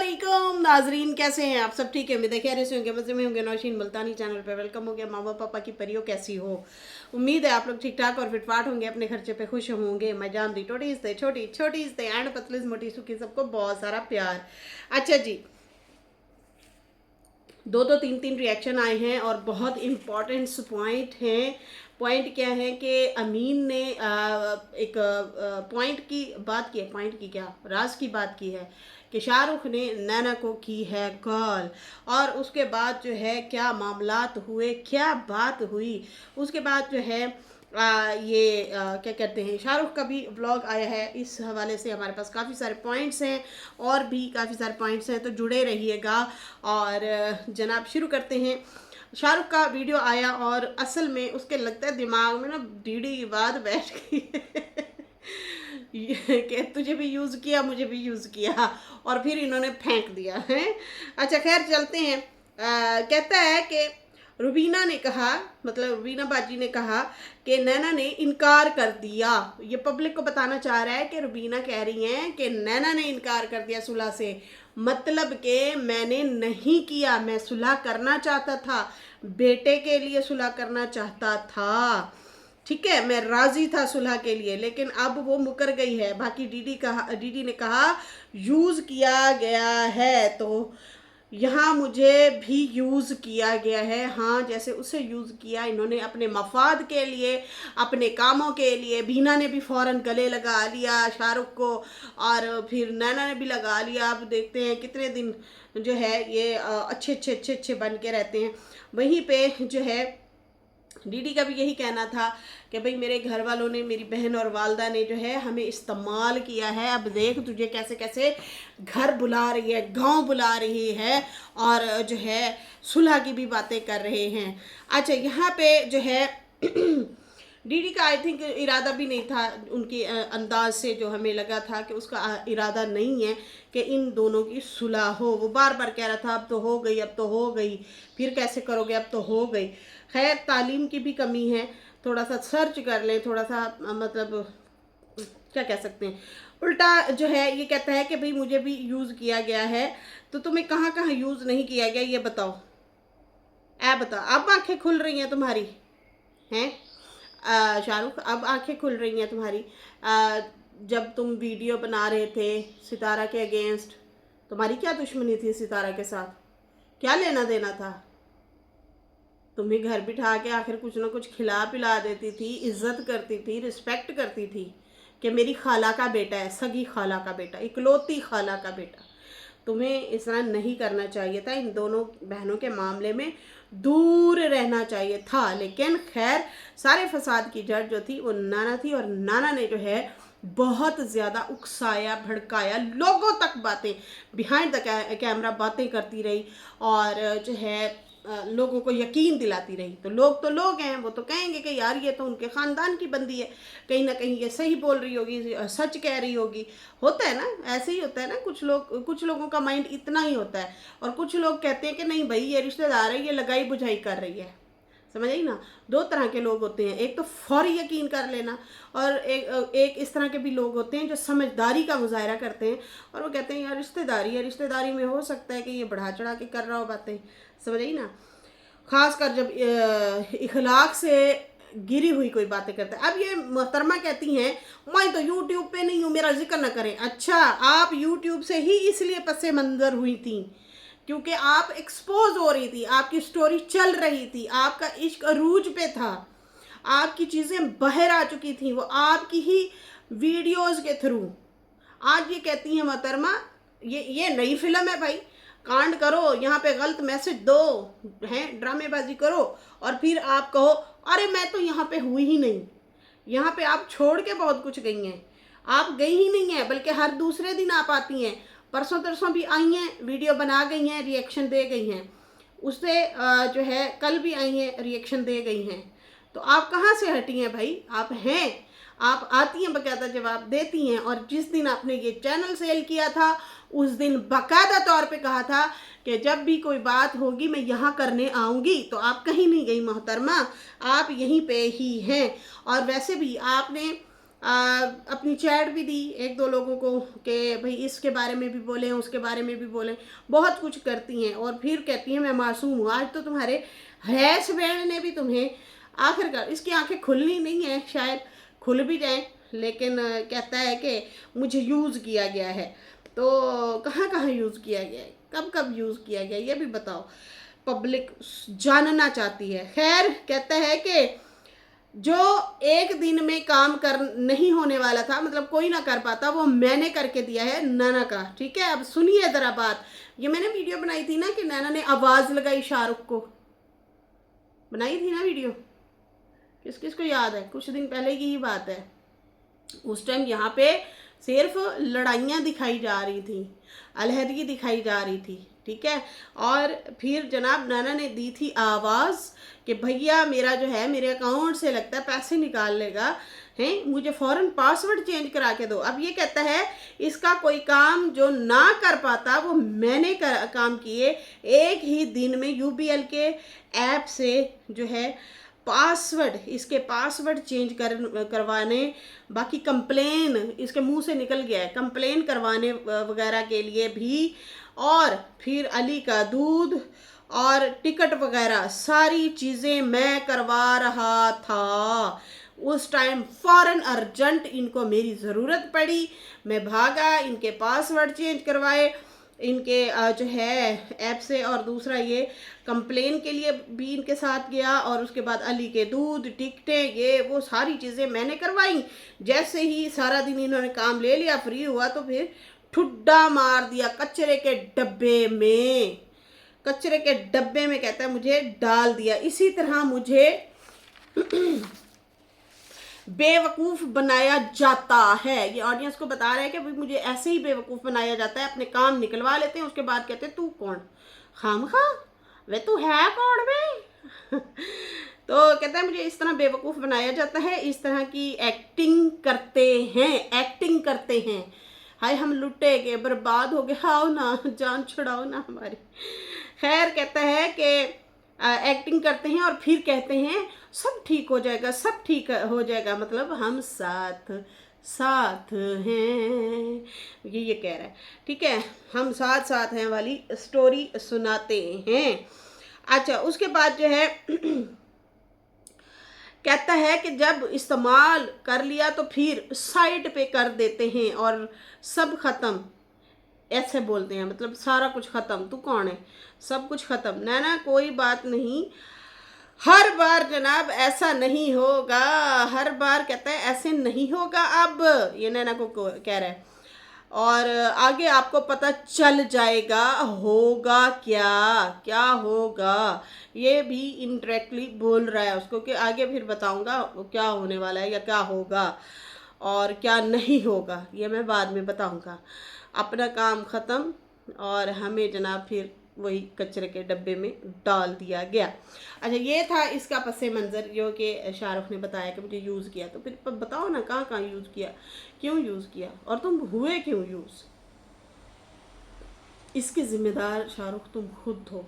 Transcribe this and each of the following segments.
वालेकुम नाजरीन, कैसे हैं आप सब? ठीक है, उम्मीद है खैर से होंगे, मजे में होंगे। नौशीन मुल्तानी चैनल पे वेलकम हो गया। मामा पापा की परियों कैसी हो? उम्मीद है आप लोग ठीक ठाक और फिटफाट होंगे, अपने खर्चे पे खुश होंगे। मैं जानती टोटीज थे, छोटी छोटीज थे एंड पतलीज मोटी सुखी, सबको बहुत सारा प्यार। अच्छा जी, दो तीन तीन रिएक्शन आए हैं और बहुत इंपॉर्टेंट पॉइंट हैं। पॉइंट क्या है कि अमीन ने एक पॉइंट की बात की है, पॉइंट की क्या राज की बात की है कि शाहरुख ने नैना को की है कॉल, और उसके बाद जो है क्या मामलात हुए, क्या बात हुई। उसके बाद जो है क्या कहते हैं, शाहरुख का भी व्लॉग आया है। इस हवाले से हमारे पास काफ़ी सारे पॉइंट्स हैं और भी काफ़ी सारे पॉइंट्स हैं, तो जुड़े रहिएगा। और जनाब शुरू करते हैं। शाहरुख का वीडियो आया और असल में उसके लगता है दिमाग में ना डीडी की बात बैठ गई कि तुझे भी यूज़ किया, मुझे भी यूज़ किया, और फिर इन्होंने फेंक दिया है। अच्छा खैर चलते हैं। कहता है कि रुबीना ने कहा, मतलब रुबीना बाजी ने कहा कि नैना ने इनकार कर दिया। ये पब्लिक को बताना चाह रहा है कि रुबीना कह रही हैं कि नैना ने इनकार कर दिया सुलह से, मतलब कि मैंने नहीं किया, मैं सुलह करना चाहता था, बेटे के लिए सुलह करना चाहता था, ठीक है, मैं राजी था सुलह के लिए, लेकिन अब वो मुकर गई है। बाकी डीडी ने कहा यूज़ किया गया है, तो यहाँ मुझे भी यूज़ किया गया है। हाँ, जैसे उसे यूज़ किया इन्होंने अपने मफाद के लिए, अपने कामों के लिए। बीना ने भी फ़ौरन गले लगा लिया शाहरुख को, और फिर नैना ने भी लगा लिया। अब देखते हैं कितने दिन जो है ये अच्छे बन के रहते हैं। वहीं पे जो है डीडी का भी यही कहना था कि भाई मेरे घर वालों ने, मेरी बहन और वालदा ने जो है हमें इस्तेमाल किया है, अब देख तुझे कैसे कैसे घर बुला रही है, गांव बुला रही है, और जो है सुलह की भी बातें कर रहे हैं। अच्छा यहाँ पे जो है डीडी का आई थिंक इरादा भी नहीं था, उनके अंदाज से जो हमें लगा था कि उसका इरादा नहीं है कि इन दोनों की सुलह हो। वो बार बार कह रहा था अब तो हो गई, अब तो हो गई, फिर कैसे करोगे, अब तो हो गई। खैर तालीम की भी कमी है, थोड़ा सा सर्च कर लें, थोड़ा सा मतलब क्या कह सकते हैं। उल्टा जो है ये कहता है कि भाई मुझे भी यूज़ किया गया है, तो तुम्हें कहाँ कहाँ यूज़ नहीं किया गया ये बताओ, ऐ बताओ। अब आंखें खुल रही हैं तुम्हारी हैं शाहरुख, अब आंखें खुल रही हैं तुम्हारी। जब तुम वीडियो बना रहे थे सितारा के अगेंस्ट, तुम्हारी क्या दुश्मनी थी सितारा के साथ, क्या लेना देना था? तुम्हें घर बिठा के आखिर कुछ ना कुछ खिला पिला देती थी, इज्जत करती थी, रिस्पेक्ट करती थी कि मेरी खाला का बेटा है, सगी खाला का बेटा, इकलौती खाला का बेटा। तुम्हें इस तरह नहीं करना चाहिए था, इन दोनों बहनों के मामले में दूर रहना चाहिए था। लेकिन खैर सारे फसाद की जड़ जो थी वो नाना थी, और नाना ने जो है बहुत ज़्यादा उकसाया, भड़काया, लोगों तक बातें बिहाइंड द कैमरा बातें करती रही, और जो है लोगों को यकीन दिलाती रही। तो लोग हैं, वो तो कहेंगे कि यार ये तो उनके ख़ानदान की बंदी है, कहीं ना कहीं ये सही बोल रही होगी, सच कह रही होगी। होता है ना, ऐसे ही होता है ना, कुछ लोगों का माइंड इतना ही होता है, और कुछ लोग कहते हैं कि नहीं भाई ये रिश्तेदार है, ये लगाई बुझाई कर रही है। समझ आई ना? दो तरह के लोग होते हैं, एक तो फौरी यकीन कर लेना, और एक इस तरह के भी लोग होते हैं जो समझदारी का मुजाहरा करते हैं, और वो कहते हैं यार रिश्तेदारी है, रिश्तेदारी में हो सकता है कि ये बढ़ा चढ़ा के कर रहा हो बातें। समझ आई ना? खास कर जब इखलाक से गिरी हुई कोई बातें करता है। अब ये मोहतरमा कहती हैं मैं तो यूट्यूब पे नहीं हूँ, मेरा जिक्र ना करें। अच्छा, आप यूट्यूब से ही इसलिए पसे मंजर हुई थी क्योंकि आप एक्सपोज हो रही थी, आपकी स्टोरी चल रही थी, आपका इश्क अरूज पे था, आपकी चीज़ें बाहर आ चुकी थी, वो आपकी ही वीडियोस के थ्रू। आज ये कहती हैं मोहतरमा ये नई फिल्म है भाई, कांड करो, यहाँ पे गलत मैसेज दो, हैं ड्रामेबाजी करो, और फिर आप कहो अरे मैं तो यहाँ पे हुई ही नहीं। यहाँ पे आप छोड़ के बहुत कुछ गई हैं, आप गई ही नहीं हैं, बल्कि हर दूसरे दिन आप आती हैं। परसों तरसों भी आई हैं, वीडियो बना गई हैं, रिएक्शन दे गई हैं। उससे जो है कल भी आई हैं, रिएक्शन दे गई हैं। तो आप कहाँ से हटी हैं भाई? आप हैं, आप आती हैं, बाकायदा जवाब देती हैं। और जिस दिन आपने ये चैनल सेल किया था उस दिन बाकायदा तौर पे कहा था कि जब भी कोई बात होगी मैं यहाँ करने आऊँगी। तो आप कहीं नहीं गई मोहतरमा, आप यहीं पे ही हैं। और वैसे भी आपने अपनी चैट भी दी एक दो लोगों को कि भाई इसके बारे में भी बोलें, उसके बारे में भी बोलें, बहुत कुछ करती हैं। और फिर कहती हैं मैं मासूम हूँ। आज तो तुम्हारे हस्बैंड ने भी तुम्हें, आखिरकार इसकी आंखें खुलनी नहीं है, शायद खुल भी जाए, लेकिन कहता है कि मुझे यूज़ किया गया है। तो कहाँ कहाँ यूज़ किया गया है, कब कब यूज़ किया गया, ये भी बताओ, पब्लिक जानना चाहती है। खैर कहता है कि जो एक दिन में काम कर नहीं होने वाला था, मतलब कोई ना कर पाता, वो मैंने करके दिया है नैना का। ठीक है, अब सुनिए ज़रा बात। ये मैंने वीडियो बनाई थी ना कि नैना ने आवाज़ लगाई शाहरुख को, बनाई थी ना वीडियो, किस किस को याद है? कुछ दिन पहले की ही बात है। उस टाइम यहाँ पे सिर्फ लड़ाइयाँ दिखाई जा रही थी, अलहदगी दिखाई जा रही थी। ठीक है, और फिर जनाब नैना ने दी थी आवाज़ कि भैया मेरा जो है मेरे अकाउंट से लगता है पैसे निकाल लेगा, हैं, मुझे फ़ौरन पासवर्ड चेंज करा के दो। अब ये कहता है इसका कोई काम जो ना कर पाता वो मैंने काम किए एक ही दिन में। यूबीएल के ऐप से जो है पासवर्ड, इसके पासवर्ड चेंज करवाने, बाकी कंप्लेन इसके मुंह से निकल गया है, कंप्लेन करवाने वगैरह के लिए भी, और फिर अली का दूध और टिकट वगैरह सारी चीज़ें मैं करवा रहा था। उस टाइम फ़ौरन अर्जेंट इनको मेरी ज़रूरत पड़ी, मैं भागा, इनके पासवर्ड चेंज करवाए, इनके जो है ऐप से, और दूसरा ये कंप्लेन के लिए भी इनके साथ गया, और उसके बाद अली के दूध, टिकटें, ये वो सारी चीज़ें मैंने करवाई। जैसे ही सारा दिन इन्होंने काम ले लिया, फ्री हुआ, तो फिर ठुड्डा मार दिया कचरे के डब्बे में, कचरे के डब्बे में कहता है मुझे डाल दिया। इसी तरह मुझे बेवकूफ़ बनाया जाता है। ये ऑडियंस को बता रहा है कि भाई मुझे ऐसे ही बेवकूफ़ बनाया जाता है, अपने काम निकलवा लेते हैं, उसके बाद कहते हैं तू कौन, खामखा वे तू है कौन वे तो कहता है मुझे इस तरह बेवकूफ़ बनाया जाता है, इस तरह की एक्टिंग करते हैं, एक्टिंग करते हैं। हाय हम लुटे गए, बर्बाद हो गए, आओ ना जान छुड़ाओ ना हमारी। खैर कहता है कि एक्टिंग करते हैं और फिर कहते हैं सब ठीक हो जाएगा, सब ठीक हो जाएगा, मतलब हम साथ साथ हैं, ये कह रहा है। ठीक है, हम साथ साथ हैं वाली स्टोरी सुनाते हैं। अच्छा, उसके बाद जो है कहता है कि जब इस्तेमाल कर लिया तो फिर साइड पे कर देते हैं और सब ख़त्म, ऐसे बोलते हैं, मतलब सारा कुछ ख़त्म। तू कौन है, सब कुछ ख़त्म। नैना कोई बात नहीं, हर बार जनाब ऐसा नहीं होगा, हर बार कहता है ऐसे नहीं होगा। अब ये नैना को कह रहा है, और आगे आपको पता चल जाएगा होगा क्या, क्या होगा। ये भी इनडायरेक्टली बोल रहा है उसको कि आगे फिर बताऊंगा क्या होने वाला है या क्या होगा और क्या नहीं होगा, ये मैं बाद में बताऊंगा। अपना काम ख़त्म और हमें जनाब फिर वही कचरे के डब्बे में डाल दिया गया। अच्छा, ये था इसका पसे मंज़र जो कि शाहरुख ने बताया कि मुझे यूज़ किया। तो फिर बताओ ना कहाँ कहाँ यूज़ किया, क्यों यूज़ किया, और तुम हुए क्यों यूज़? इसके ज़िम्मेदार शाहरुख तुम खुद हो,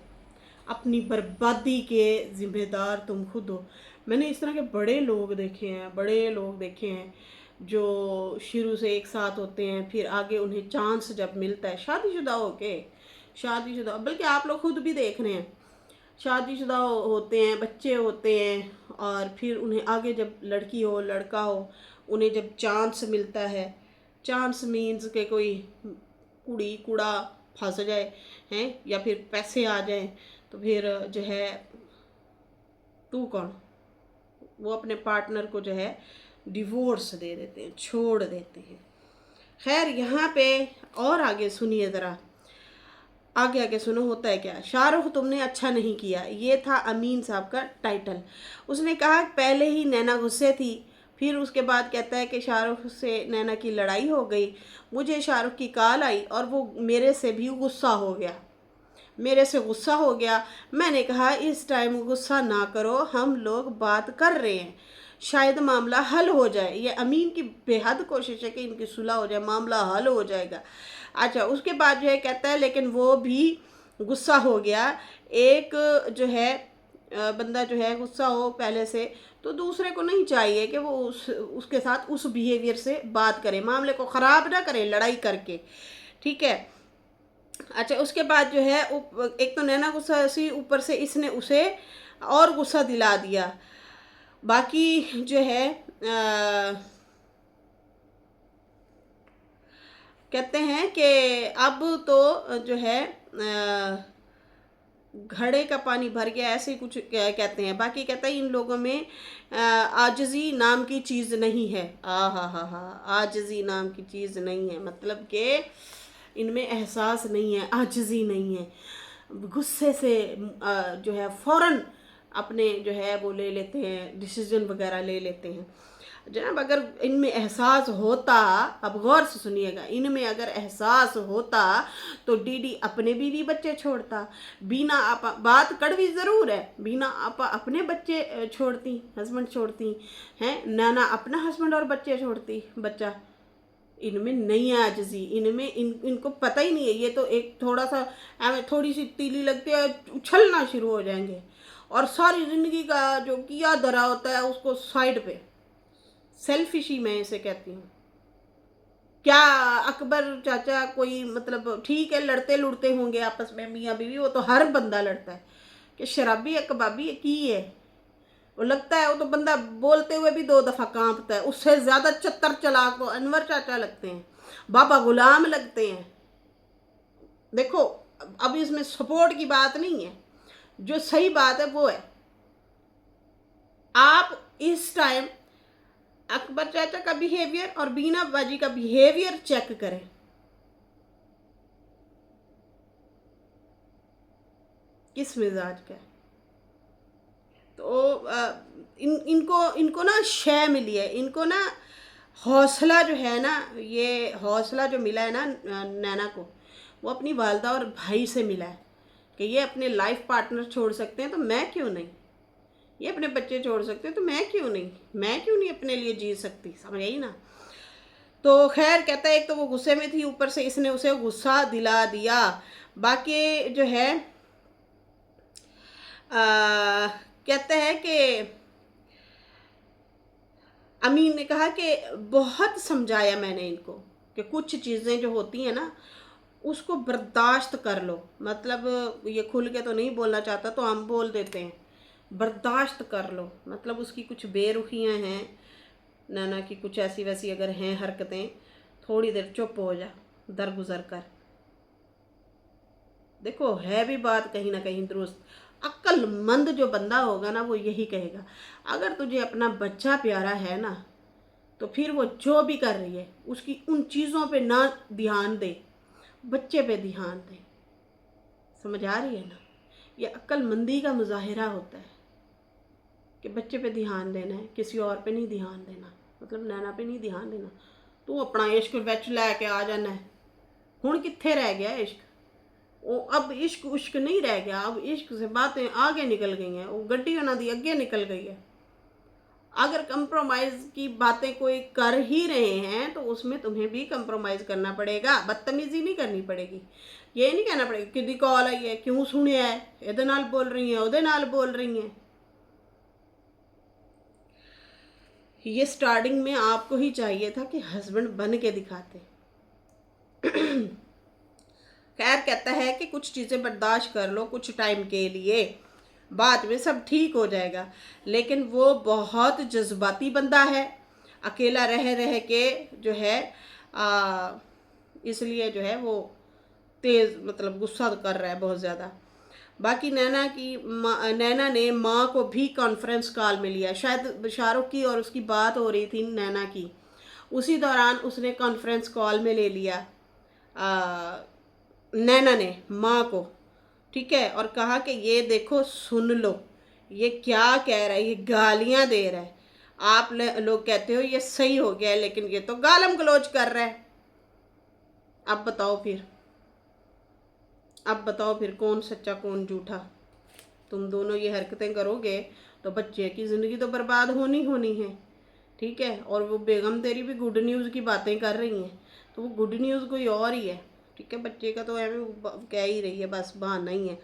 अपनी बर्बादी के ज़िम्मेदार तुम खुद हो। मैंने इस तरह के बड़े लोग देखे हैं, बड़े लोग देखे हैं जो शुरू से एक साथ होते हैं, फिर आगे उन्हें चांस जब मिलता है शादीशुदा होके, शादीशुदा, बल्कि आप लोग खुद भी देख रहे हैं, शादीशुदा होते हैं, बच्चे होते हैं, और फिर उन्हें आगे जब लड़की हो लड़का हो, उन्हें जब चांस मिलता है, चांस मीन्स के कोई कुड़ी कूड़ा फंस जाए हैं या फिर पैसे आ जाए, तो फिर जो है तू कौन, वो अपने पार्टनर को जो है डिवोर्स दे देते हैं, छोड़ देते हैं। खैर यहाँ पे और आगे सुनिए ज़रा, आगे आगे सुनो होता है क्या। शाहरुख तुमने अच्छा नहीं किया, ये था अमीन साहब का टाइटल। उसने कहा पहले ही नैना गुस्से थी, फिर उसके बाद कहता है कि शाहरुख से नैना की लड़ाई हो गई, मुझे शाहरुख की कॉल आई और वो मेरे से भी गुस्सा हो गया, मेरे से गुस्सा हो गया। मैंने कहा इस टाइम गुस्सा ना करो, हम लोग बात कर रहे हैं, शायद मामला हल हो जाए। ये अमीन की बेहद कोशिश है कि इनकी सुलह हो जाए, मामला हल हो जाएगा। अच्छा, उसके बाद जो है कहता है लेकिन वो भी गुस्सा हो गया। एक जो है बंदा जो है गुस्सा हो पहले से, तो दूसरे को नहीं चाहिए कि वो उसके साथ उस बिहेवियर से बात करे, मामले को ख़राब ना करे लड़ाई करके, ठीक है। अच्छा, उसके बाद जो है एक तो नैना गुस्सा सी, ऊपर से इसने उसे और गुस्सा दिला दिया। बाकी जो है कहते हैं कि अब तो जो है घड़े का पानी भर गया, ऐसे ही कुछ कहते हैं। बाकी कहते हैं इन लोगों में आजिज़ी नाम की चीज़ नहीं है। हा, आजिज़ी नाम की चीज़ नहीं है, मतलब कि इनमें एहसास नहीं है, आजिज़ी नहीं है। गुस्से से जो है फ़ौरन अपने जो है वो ले लेते हैं, डिसीजन वगैरह ले लेते हैं। जनाब अगर इनमें एहसास होता, अब गौर से सुनिएगा, इनमें अगर एहसास होता तो डीडी अपने बीवी बच्चे छोड़ता। बीना आपा, बात कड़वी ज़रूर है, बीना आपा अपने बच्चे छोड़ती, हस्बैंड छोड़ती हैं, नैना अपना हस्बैंड और बच्चे छोड़ती, बच्चा। इनमें नहीं है आजिज़ी, इनमें इनको पता ही नहीं है। ये तो एक थोड़ा सा थोड़ी सी तीली लगती है, उछलना शुरू हो जाएंगे और सारी ज़िंदगी का जो किया धरा होता है उसको साइड पे, सेल्फिशी मैं इसे कहती हूँ। क्या अकबर चाचा कोई मतलब ठीक है लड़ते लुड़ते होंगे आपस में मियाँ बीवी, वो तो हर बंदा लड़ता है कि शराबी है कबाबी की है, वो लगता है वो तो बंदा बोलते हुए भी 2 दफ़ा कांपता है। उससे ज़्यादा चत्तर चलाक तो अनवर चाचा लगते हैं, बाबा गुलाम लगते हैं। देखो अब इसमें सपोर्ट की बात नहीं है, जो सही बात है वो है। आप इस टाइम अकबर चाचा का बिहेवियर और बीना बाजी का बिहेवियर चेक करें। किस मिजाज का है। तो इनको ना शय मिली है, इनको ना हौसला जो है ना, ये हौसला जो मिला है ना नैना को, वो अपनी वालदा और भाई से मिला है कि ये अपने लाइफ पार्टनर छोड़ सकते हैं तो मैं क्यों नहीं, ये अपने बच्चे छोड़ सकते हैं तो मैं क्यों नहीं अपने लिए जी सकती, समझ आई ना। तो खैर कहता है एक तो वो गुस्से में थी, ऊपर से इसने उसे गुस्सा दिला दिया। बाकी जो है कहते हैं कि अमीन ने कहा कि बहुत समझाया मैंने इनको कि कुछ चीज़ें जो होती हैं ना उसको बर्दाश्त कर लो, मतलब ये खुल के तो नहीं बोलना चाहता तो हम बोल देते हैं, बर्दाश्त कर लो, मतलब उसकी कुछ बेरुखियाँ हैं, नैना की कुछ ऐसी वैसी अगर हैं हरकतें, थोड़ी देर चुप हो जा, दरगुजर कर। देखो है भी बात कहीं ना कहीं दुरुस्त। अक्लमंद जो बंदा होगा ना वो यही कहेगा, अगर तुझे अपना बच्चा प्यारा है ना तो फिर वो जो भी कर रही है उसकी उन चीज़ों पे ना ध्यान दे, बच्चे पे ध्यान दे। समझ आ रही है ना, ये अक्लमंदी का मुजाहिरा होता है कि बच्चे पे ध्यान देना है, किसी और पे नहीं ध्यान देना, मतलब नैना पे नहीं ध्यान देना। तू अपना इश्क विच लैके आ जाना है। हुण कित्थे रह गया इश्क, वो अब इश्क उश्क नहीं रह गया, अब इश्क से बातें आगे निकल गई हैं, वो गड्डी उन्हों दी अगे निकल गई है। अगर कंप्रोमाइज़ की बातें कोई कर ही रहे हैं तो उसमें तुम्हें भी कंप्रोमाइज़ करना पड़ेगा, बदतमीज़ी नहीं करनी पड़ेगी। ये नहीं कहना पड़ेगा कि कॉल आई है क्यों सुने है, इहदे नाल बोल रही हैं उहदे नाल बोल रही हैं। ये स्टार्टिंग में आपको ही चाहिए था कि हस्बैंड बन के दिखाते। खैर कहता है कि कुछ चीज़ें बर्दाश्त कर लो कुछ टाइम के लिए, बाद में सब ठीक हो जाएगा। लेकिन वो बहुत जज्बाती बंदा है, अकेला रह रह के जो है इसलिए जो है वो तेज़ मतलब गुस्सा कर रहा है बहुत ज़्यादा। बाकी नैना ने माँ को भी कॉन्फ्रेंस कॉल में लिया, शायद शाहरुख की और उसकी बात हो रही थी नैना की, उसी दौरान उसने कॉन्फ्रेंस कॉल में ले लिया नैना ने माँ को, ठीक है, और कहा कि ये देखो सुन लो ये क्या कह रहा है, ये गालियाँ दे रहा है, आप लोग कहते हो ये सही हो गया है लेकिन ये तो गालम गलोच कर रहा है। अब बताओ फिर कौन सच्चा कौन झूठा। तुम दोनों ये हरकतें करोगे तो बच्चे की ज़िंदगी तो बर्बाद होनी होनी है, ठीक है। और वो बेगम तेरी भी गुड न्यूज़ की बातें कर रही हैं, तो वो गुड न्यूज़ कोई और ही है, ठीक है, बच्चे का तो कह ही रही है, बस बहाना ही है।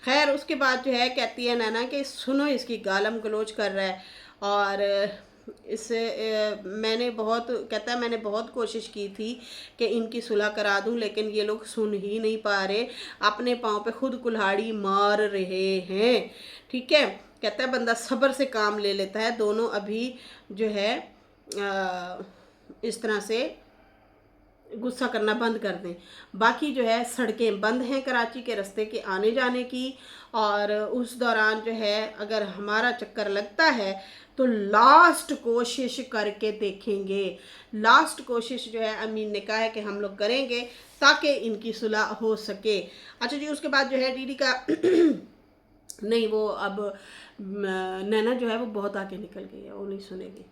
खैर उसके बाद जो है कहती है नैना कि सुनो इसकी गालम गलोच कर रहा है, और इससे मैंने बहुत, कहता है मैंने बहुत कोशिश की थी कि इनकी सुलह करा दूं, लेकिन ये लोग सुन ही नहीं पा रहे, अपने पाँव पे खुद कुल्हाड़ी मार रहे हैं। ठीक है, कहता है बंदा सब्र से काम ले लेता है, दोनों अभी जो है इस तरह से गुस्सा करना बंद कर दें। बाकी जो है सड़कें बंद हैं कराची के रास्ते के आने जाने की, और उस दौरान जो है अगर हमारा चक्कर लगता है तो लास्ट कोशिश करके देखेंगे। लास्ट कोशिश जो है अमीन ने कहा है कि हम लोग करेंगे ताकि इनकी सुलह हो सके। अच्छा जी, उसके बाद जो है डीडी का नहीं, वो अब नैना जो है वो बहुत आगे निकल गई है, वो नहीं सुनेगी,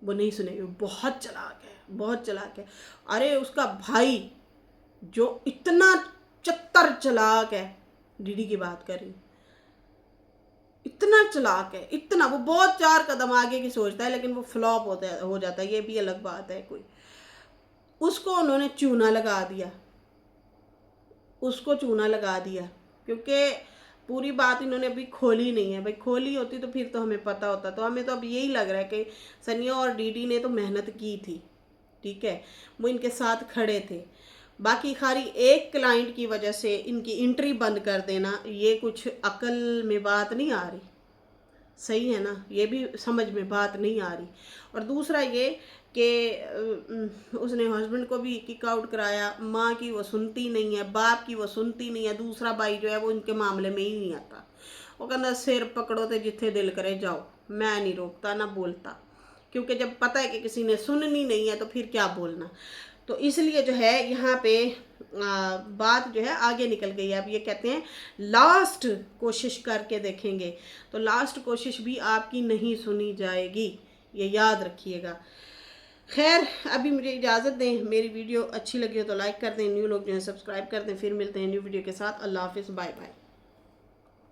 वो नहीं सुनेगी, वो बहुत चालाक है, बहुत चालाक है। अरे उसका भाई जो इतना चत्तर चालाक है, डीडी की बात कर रही, इतना चालाक है, इतना, वो बहुत 4 कदम आगे की सोचता है लेकिन वो फ्लॉप हो जाता है, ये भी अलग बात है कोई। उसको उन्होंने चूना लगा दिया, उसको चूना लगा दिया, क्योंकि पूरी बात इन्होंने अभी खोली नहीं है। भाई खोली होती तो फिर तो हमें पता होता। तो हमें तो अब यही लग रहा है कि सनिया और डीडी ने तो मेहनत की थी, ठीक है, वो इनके साथ खड़े थे। बाकी खाली एक क्लाइंट की वजह से इनकी एंट्री बंद कर देना, ये कुछ अकल में बात नहीं आ रही, सही है ना, ये भी समझ में बात नहीं आ रही। और दूसरा ये कि उसने हस्बैंड को भी किक आउट कराया, माँ की वो सुनती नहीं है, बाप की वो सुनती नहीं है, दूसरा भाई जो है वो इनके मामले में ही नहीं आता। वो कहता सिर पकड़ो तो जिथे दिल करे जाओ, मैं नहीं रोकता ना बोलता, क्योंकि जब पता है कि किसी ने सुननी नहीं है तो फिर क्या बोलना। तो इसलिए जो है यहाँ पे बात जो है आगे निकल गई है। अब ये कहते हैं लास्ट कोशिश करके देखेंगे, तो लास्ट कोशिश भी आपकी नहीं सुनी जाएगी, ये याद रखिएगा। खैर अभी मुझे इजाज़त दें, मेरी वीडियो अच्छी लगी हो तो लाइक कर दें, न्यू लोग जो हैं सब्सक्राइब कर दें। फिर मिलते हैं न्यू वीडियो के साथ। अल्लाह हाफिज़, बाय बाय।